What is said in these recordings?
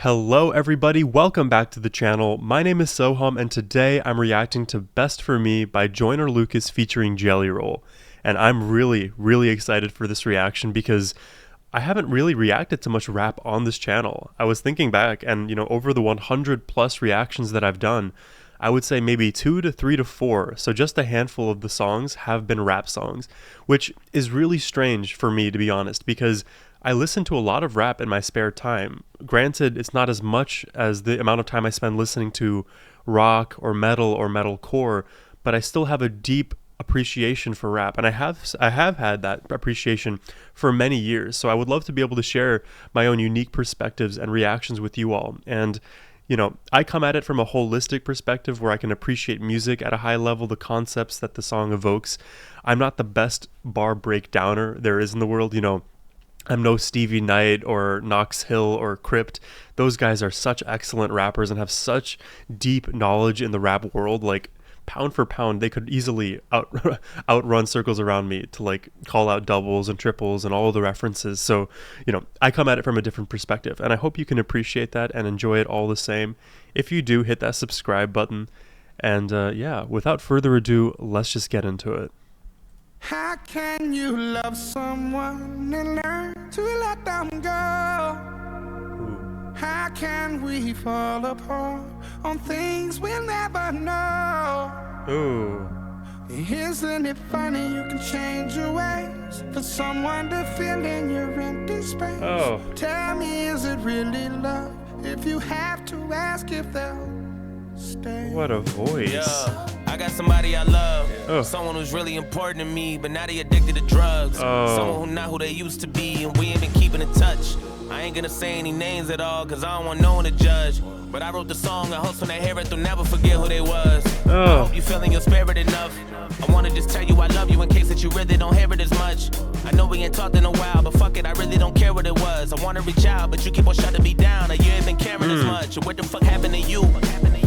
Hello everybody, welcome back to the channel. My name is Sohum and today I'm reacting to Best For Me by Joyner featuring Jelly Roll. And I'm really excited for this reaction because I haven't really reacted to much rap on this channel. I was thinking back and over the 100 plus reactions that I've done, I would say maybe 2 to 3 to 4, so just a handful of the songs have been rap songs, which is really strange for me to be honest because I listen to a lot of rap in my spare time. Granted, it's not as much as the amount of time I spend listening to rock or metalcore, but I still have a deep appreciation for rap, and I have had that appreciation for many years. So I would love to be able to share my own unique perspectives and reactions with you all. And I come at it from a holistic perspective where I can appreciate music at a high level, the concepts that the song evokes. I'm not the best bar breakdowner there is in the world, I'm no Stevie Knight or Knox Hill or Crypt. Those guys are such excellent rappers and have such deep knowledge in the rap world. Like, pound for pound, they could easily outrun Circles Around Me to like call out doubles and triples and all of the references. So, I come at it from a different perspective, and I hope you can appreciate that and enjoy it all the same. If you do, hit that subscribe button. And yeah, without further ado, let's just get into it. How can you love someone and learn to let them go? How can we fall apart on things we'll never know? Ooh. Isn't it funny you can change your ways for someone to fill in your empty space? Oh. Tell me, is it really love if you have to ask if they'll stay? What a voice. Yeah, I got somebody I love. Someone who's really important to me, but now they addicted to drugs. Someone who not who they used to be, and we ain't been keeping in touch. I ain't gonna say any names at all, cause I don't want no one to judge. But I wrote the song, I hope when they hear it, they'll never forget who they was. I hope you feeling your spirit enough. I wanna just tell you I love you in case that you really don't hear it as much. I know we ain't talked in a while, but fuck it, I really don't care what it was. I wanna reach out, but you keep on shutting me down. You ain't been caring as much. What the fuck happened to you?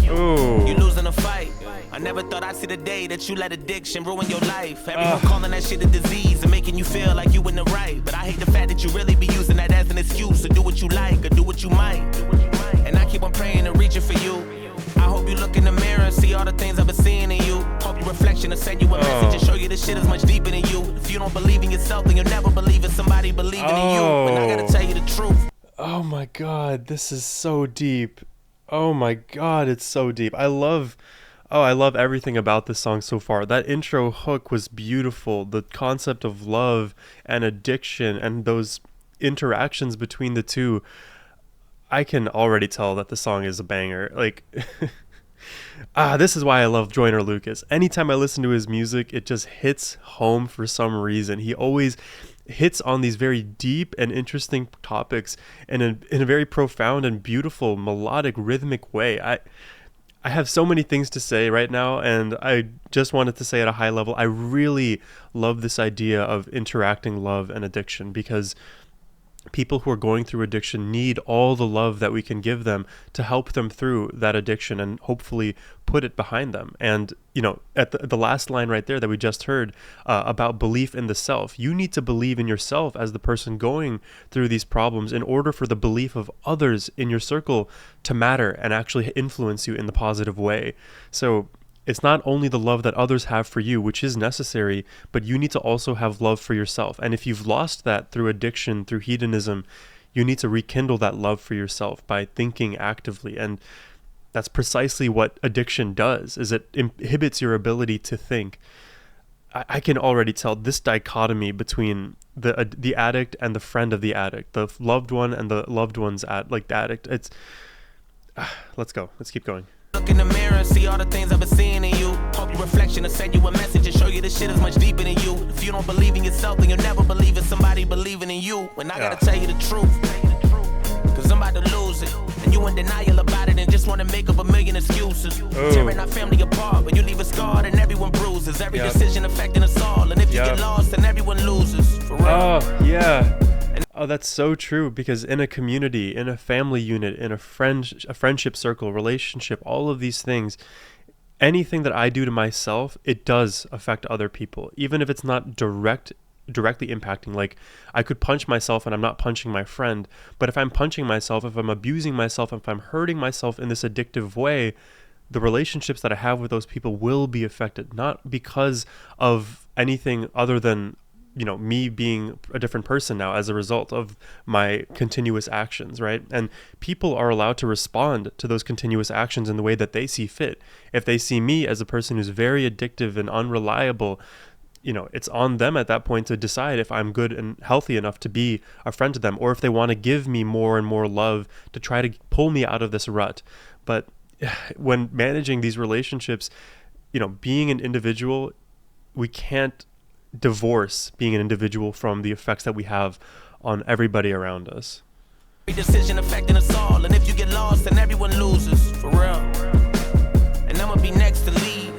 You losing a fight. I never thought I'd see the day that you let addiction ruin your life. Everyone calling that shit a disease and making you feel like you in the right. But I hate the fact that you really be using that as an excuse to do what you like or do what you might. And I keep on praying and reaching for you. I hope you look in the mirror and see all the things I've been seeing in you. Hope your reflection will send you a message and show you this shit is much deeper than you. If you don't believe in yourself, then you'll never believe in somebody believing in you. And I gotta tell you the truth. Oh my god, this is so deep. Oh my god, it's so deep. I love everything about this song so far. That intro hook was beautiful. The concept of love and addiction and those interactions between the two. I can already tell that the song is a banger. Like, this is why I love Joyner Lucas. Anytime I listen to his music, it just hits home for some reason. He always hits on these very deep and interesting topics in a very profound and beautiful melodic rhythmic way. I have so many things to say right now, and I just wanted to say at a high level, I really love this idea of interacting love and addiction, because people who are going through addiction need all the love that we can give them to help them through that addiction and hopefully put it behind them. And, at the last line right there that we just heard about belief in the self, you need to believe in yourself as the person going through these problems in order for the belief of others in your circle to matter and actually influence you in the positive way. So it's not only the love that others have for you, which is necessary, but you need to also have love for yourself. And if you've lost that through addiction, through hedonism, you need to rekindle that love for yourself by thinking actively. And that's precisely what addiction does, is it inhibits your ability to think. I can already tell this dichotomy between the addict and the friend of the addict, the loved one and the loved one's addict. It's let's go. Let's keep going. Look in the mirror and see all the things I've been seeing in you. Hope your reflection will send you a message and show you this shit is much deeper than you. If you don't believe in yourself, then you'll never believe in somebody believing in you. And I gotta tell you the truth, cause I'm about to lose it. And you in denial about it and just wanna make up a million excuses. Tearing our family apart, but you leave us scarred and everyone bruises. Every decision affecting us all, and if you get lost, then everyone loses. For real. Oh, yeah. Oh, that's so true, because in a community, in a family unit, in a friendship circle, relationship, all of these things, anything that I do to myself, it does affect other people. Even if it's not direct directly impacting. Like, I could punch myself and I'm not punching my friend, but if I'm punching myself, if I'm abusing myself, if I'm hurting myself in this addictive way, the relationships that I have with those people will be affected, not because of anything other than, me being a different person now as a result of my continuous actions, right? And people are allowed to respond to those continuous actions in the way that they see fit. If they see me as a person who's very addictive and unreliable, it's on them at that point to decide if I'm good and healthy enough to be a friend to them, or if they want to give me more and more love to try to pull me out of this rut. But when managing these relationships, being an individual, we can't divorce being an individual from the effects that we have on everybody around us. Decision affecting us all, and if you get lost, then everyone loses, for real. And I'ma be next to leave.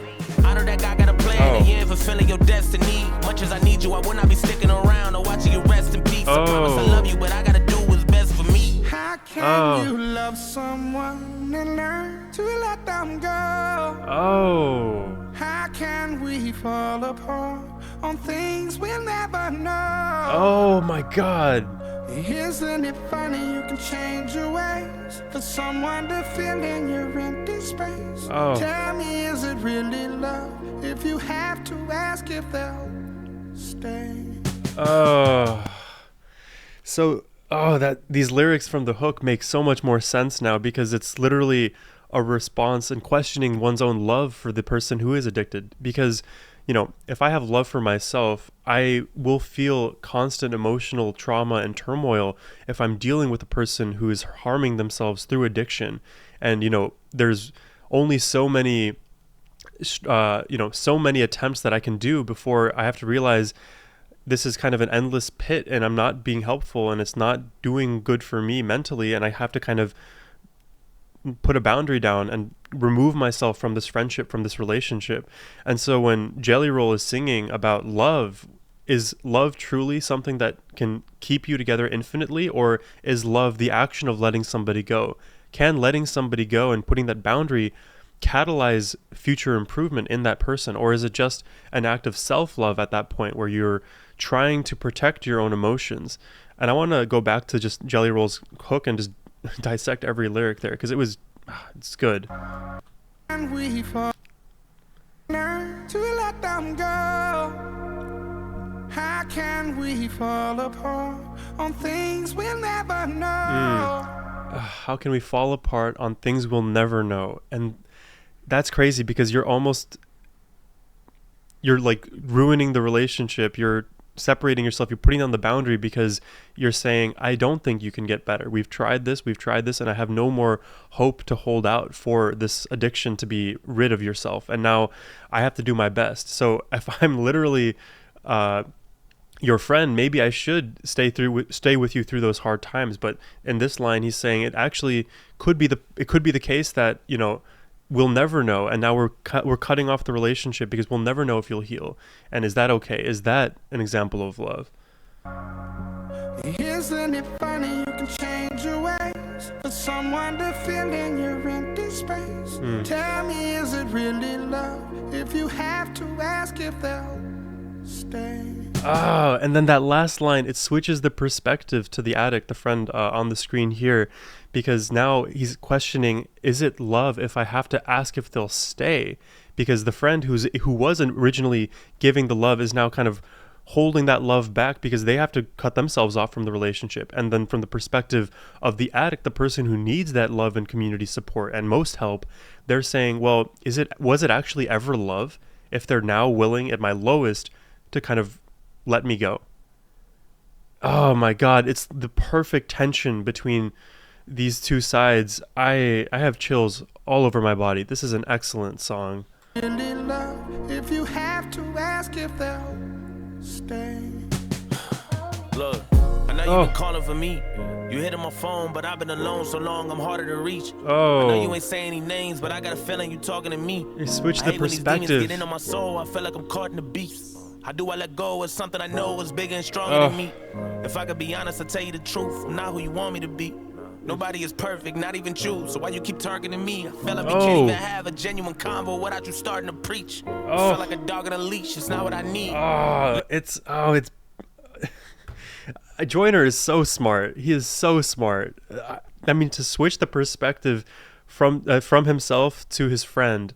I know that guy got a plan, and you ain't fulfilling your destiny. Much as I need you, I will not be sticking around or watching you rest in peace. I promise I love you, but I gotta do what's best for me. How can you love someone and learn to let them go? How can we fall apart on things we'll never know? Oh my God. Isn't it funny you can change your ways for someone to fill in your empty space? Tell me, is it really love if you have to ask if they'll stay? That these lyrics from the hook make so much more sense now, because it's literally a response and questioning one's own love for the person who is addicted. Because, if I have love for myself, I will feel constant emotional trauma and turmoil if I'm dealing with a person who is harming themselves through addiction. And, there's only so many attempts that I can do before I have to realize this is kind of an endless pit and I'm not being helpful and it's not doing good for me mentally, and I have to kind of put a boundary down and remove myself from this friendship, from this relationship. And so when Jelly Roll is singing about love, is love truly something that can keep you together infinitely, or is love the action of letting somebody go? Can letting somebody go and putting that boundary catalyze future improvement in that person, or is it just an act of self-love at that point where you're trying to protect your own emotions? And I want to go back to just Jelly Roll's hook and just dissect every lyric there, because it's good. And we learn to let them go. How can we fall apart on things we'll never know? How can we fall apart on things we'll never know? And that's crazy, because you're like ruining the relationship. You're separating yourself. You're putting down the boundary because you're saying, I don't think you can get better. We've tried this, and I have no more hope to hold out for this addiction to be rid of yourself. And now I have to do my best. So if I'm literally your friend, maybe I should stay with you through those hard times. But in this line, he's saying it actually could be the case that, we'll never know, and now we're cutting off the relationship because we'll never know if you'll heal. And is that okay? Is that an example of love? Isn't it funny you can change your ways for someone to fill in your empty space? Tell me, is it really love if you have to ask if they'll stay? And then that last line, it switches the perspective to the addict, the friend on the screen here, because now he's questioning, is it love if I have to ask if they'll stay? Because the friend who wasn't originally giving the love is now kind of holding that love back because they have to cut themselves off from the relationship. And then from the perspective of the addict, the person who needs that love and community support and most help, they're saying, well, was it actually ever love if they're now willing at my lowest to kind of let me go? Oh my God, it's the perfect tension between these two sides. I have chills all over my body. This is an excellent song. Really love if you have to ask if they'll stay. Look, I know you've been calling for me. You hitting my phone, but I've been alone so long I'm harder to reach. I know you ain't saying any names, but I got a feeling you talking to me. You switch the perspective. When these demons get into my soul, I feel like I'm caught in the beast. How do I let go of something I know is bigger and stronger than me? If I could be honest, I'll tell you the truth. I'm not who you want me to be. Nobody is perfect, not even you. So why you keep targeting me? I feel like we can't even have a genuine convo without you starting to preach. I feel like a dog on a leash. It's not what I need. Joyner is so smart. He is so smart. I mean, to switch the perspective from himself to his friend,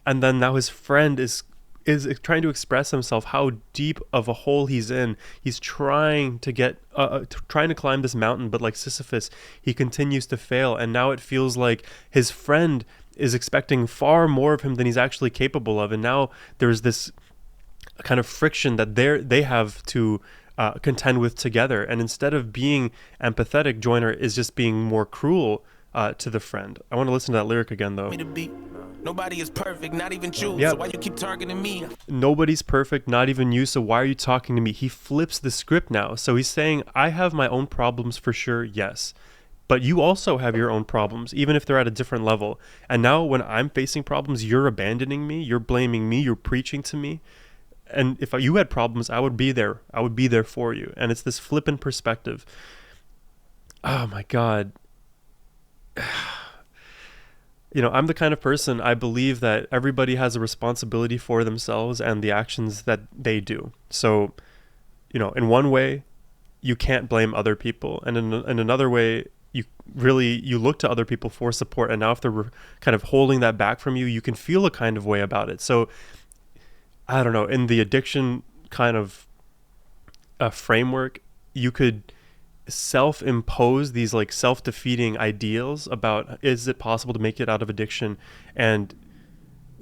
and then now his friend is trying to express himself how deep of a hole he's in. He's trying to get trying to climb this mountain, but like Sisyphus, he continues to fail, and now it feels like his friend is expecting far more of him than he's actually capable of, and now there's this kind of friction that they have to contend with together. And instead of being empathetic, Joyner is just being more cruel to the friend. I want to listen to that lyric again, though. Nobody is perfect, not even you. So why you keep targeting me? Nobody's perfect, not even you. So why are you talking to me? He flips the script now. So he's saying, I have my own problems for sure, yes. But you also have your own problems, even if they're at a different level. And now when I'm facing problems, you're abandoning me, you're blaming me, you're preaching to me. And if you had problems, I would be there. I would be there for you. And it's this flippant perspective. Oh my God. You know, I'm the kind of person, I believe that everybody has a responsibility for themselves and the actions that they do. So, you know, in one way, you can't blame other people. And in another way, you look to other people for support. And now if they're kind of holding that back from you, you can feel a kind of way about it. So, I don't know, in the addiction kind of framework, you could self-impose these like self-defeating ideals about, is it possible to make it out of addiction? And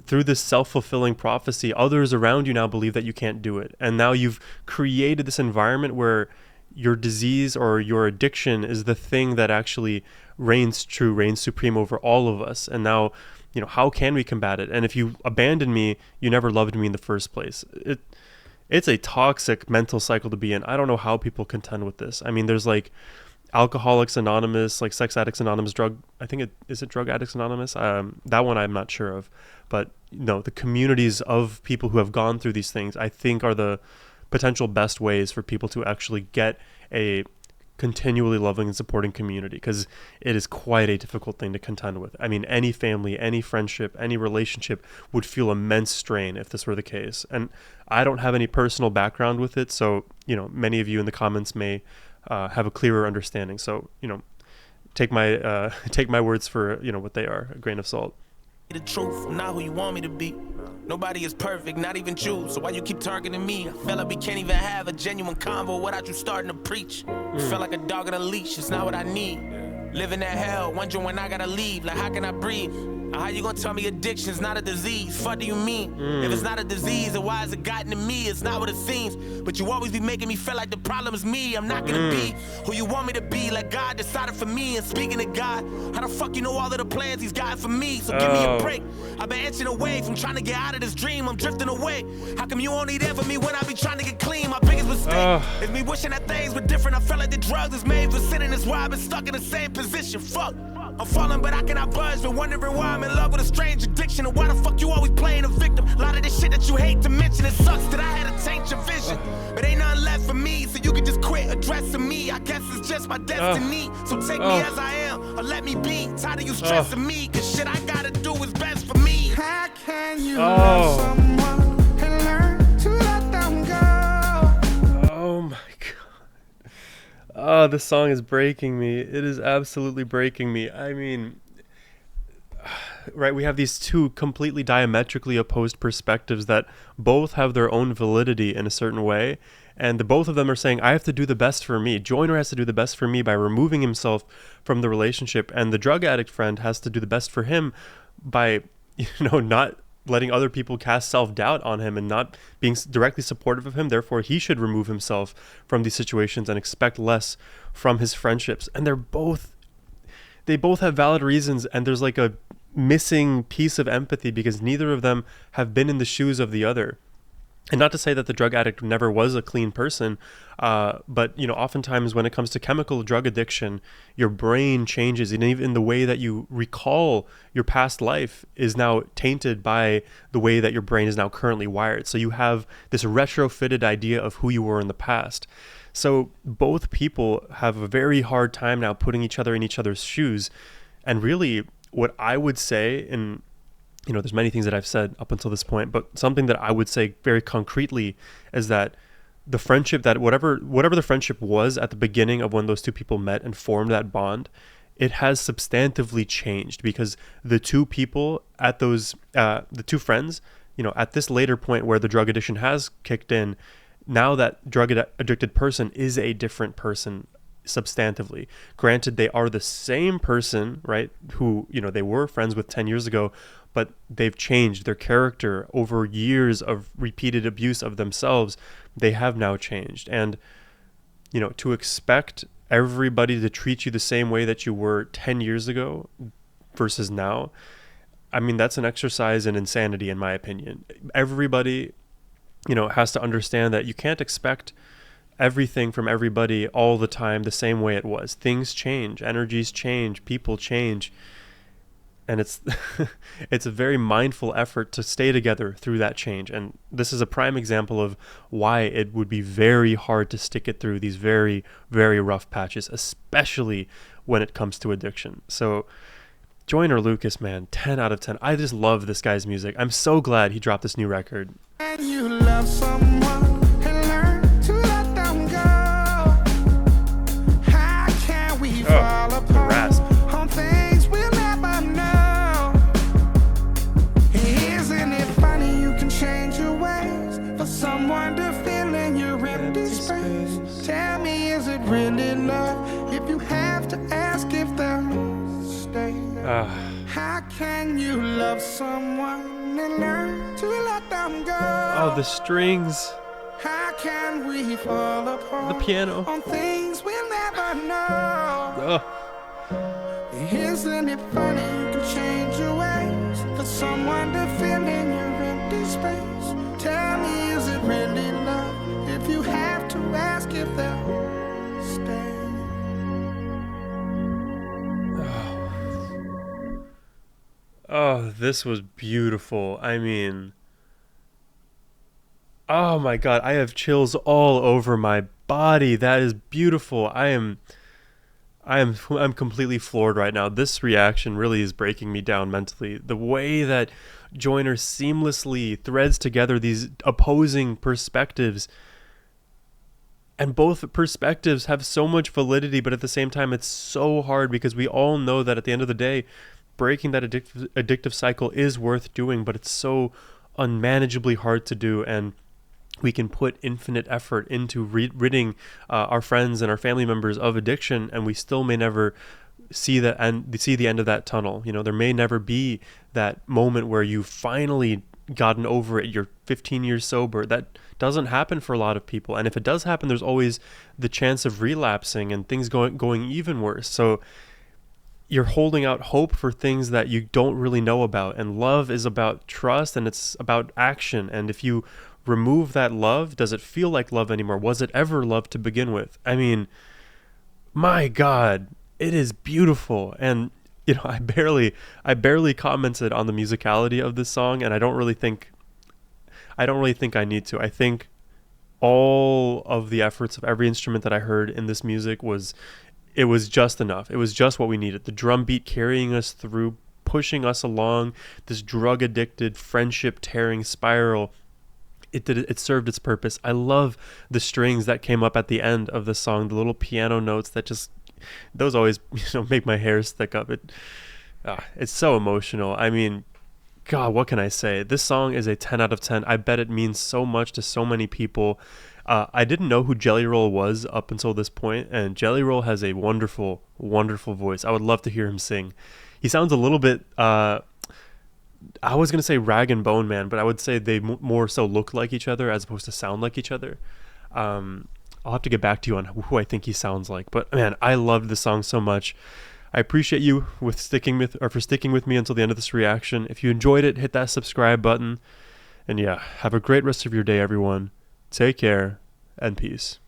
through this self-fulfilling prophecy, others around you now believe that you can't do it. And now you've created this environment where your disease or your addiction is the thing that actually reigns supreme over all of us. And now, you know, how can we combat it? And if you abandon me, you never loved me in the first place. It's a toxic mental cycle to be in. I don't know how people contend with this. I mean, there's like Alcoholics Anonymous, like Sex Addicts Anonymous, is it Drug Addicts Anonymous? That one I'm not sure of. But, you know, the communities of people who have gone through these things, I think, are the potential best ways for people to actually get a continually loving and supporting community, because it is quite a difficult thing to contend with. I mean, any family, any friendship, any relationship would feel immense strain if this were the case. And I don't have any personal background with it, so, you know, many of you in the comments may have a clearer understanding. So, you know, take my words for, you know, what they are, a grain of salt. The truth, I'm not who you want me to be. Nobody is perfect, not even you. So why you keep targeting me? I feel like we can't even have a genuine convo without you starting to preach. You feel like a dog on a leash, it's not what I need. Living that hell, wondering when I gotta leave. Like, how can I breathe? How you gonna tell me addiction's not a disease? What do you mean? If it's not a disease, then why has it gotten to me? It's not what it seems. But you always be making me feel like the problem is me. I'm not gonna be who you want me to be. Like God decided for me. And speaking of God, how the fuck you know all of the plans he's got for me? So give me a break. I've been inching away from trying to get out of this dream. I'm drifting away. How come you only there for me when I be trying to get clean? My biggest mistake is me wishing that things were different. I felt like the drugs is made for sinning. That's why I've been stuck in the same position. Fuck. I'm falling, but I cannot budge. Been wondering why I'm in love with a strange addiction. And why the fuck you always playing a victim? A lot of this shit that you hate to mention. It sucks that I had to taint your vision. But ain't nothing left for me, so you can just quit addressing me. I guess it's just my destiny. So take me as I am, or let me be. Tired of you stressing me, cause shit I gotta do is best for me. How can you love someone and learn to let them go? Oh my God. Oh, this song is breaking me. It is absolutely breaking me. I mean, right, we have these two completely diametrically opposed perspectives that both have their own validity in a certain way, and both of them are saying, I have to do the best for me. Joyner has to do the best for me by removing himself from the relationship, and the drug addict friend has to do the best for him by, you know, not letting other people cast self-doubt on him and not being directly supportive of him. Therefore, he should remove himself from these situations and expect less from his friendships. And they both have valid reasons, and there's like a missing piece of empathy because neither of them have been in the shoes of the other. And not to say that the drug addict never was a clean person, but, you know, oftentimes when it comes to chemical drug addiction, your brain changes, and even the way that you recall your past life is now tainted by the way that your brain is now currently wired. So you have this retrofitted idea of who you were in the past. So both people have a very hard time now putting each other in each other's shoes. And really, what I would say, and you know, there's many things that I've said up until this point, but something that I would say very concretely is that the friendship, that whatever the friendship was at the beginning of when those two people met and formed that bond, it has substantively changed, because the two people at those the two friends, at this later point where the drug addiction has kicked in, now that drug addicted person is a different person substantively. Granted, they are the same person, right, who they were friends with 10 years ago, but they've changed their character over years of repeated abuse of themselves. They have now changed. And to expect everybody to treat you the same way that you were 10 years ago versus now, I mean, that's an exercise in insanity, in my opinion. Everybody has to understand that you can't expect everything from everybody all the time the same way it was. Things change, energies change, people change, and it's it's a very mindful effort to stay together through that change. And this is a prime example of why it would be very hard to stick it through these very, very rough patches, especially when it comes to addiction. So Joyner Lucas, man, 10 out of 10. I just love this guy's music. I'm so glad he dropped this new record. And you love someone and learn to let them go. How can we fall apart on things we'll never know? Isn't it funny you can change your ways for someone to fill in your empty space? Tell me, is it really love if you have to ask if they'll stay? How can you love someone and learn to let them go? Oh, the strings. How can we fall apart? The piano. On things we'll never know. Isn't it funny you can change your ways for someone to fill in your empty space? Tell me, is it really love if you have to ask if they'll stay? Oh, this was beautiful. I mean, oh my God, I have chills all over my body. That is beautiful. I'm completely floored right now. This reaction really is breaking me down mentally. The way that Joyner seamlessly threads together these opposing perspectives, and both perspectives have so much validity, but at the same time, it's so hard, because we all know that at the end of the day, breaking that addictive cycle is worth doing, but it's so unmanageably hard to do. And we can put infinite effort into ridding our friends and our family members of addiction, and we still may never see the end of that tunnel. There may never be that moment where you finally gotten over it. You're 15 years sober. That doesn't happen for a lot of people, and if it does happen, there's always the chance of relapsing and things going even worse. So you're holding out hope for things that you don't really know about. And love is about trust, and it's about action. And if you remove that love, does it feel like love anymore? Was it ever love to begin with? I mean, my God, it is beautiful. And I barely commented on the musicality of this song, and I don't really think I need to. I think all of the efforts of every instrument that I heard in this music was just enough. It was just what we needed. The drum beat carrying us through, pushing us along this drug addicted, friendship tearing spiral. It served its purpose. I love the strings that came up at the end of the song, the little piano notes that those always make my hair stick up. It's so emotional. I mean, God, what can I say? This song is a 10 out of 10. I bet it means so much to so many people. I didn't know who Jelly Roll was up until this point, and Jelly Roll has a wonderful, wonderful voice. I would love to hear him sing. He sounds a little bit, I was going to say Rag and Bone Man, but I would say they more so look like each other as opposed to sound like each other. I'll have to get back to you on who I think he sounds like. But man, I loved this song so much. I appreciate you for sticking with me until the end of this reaction. If you enjoyed it, hit that subscribe button. And yeah, have a great rest of your day, everyone. Take care and peace.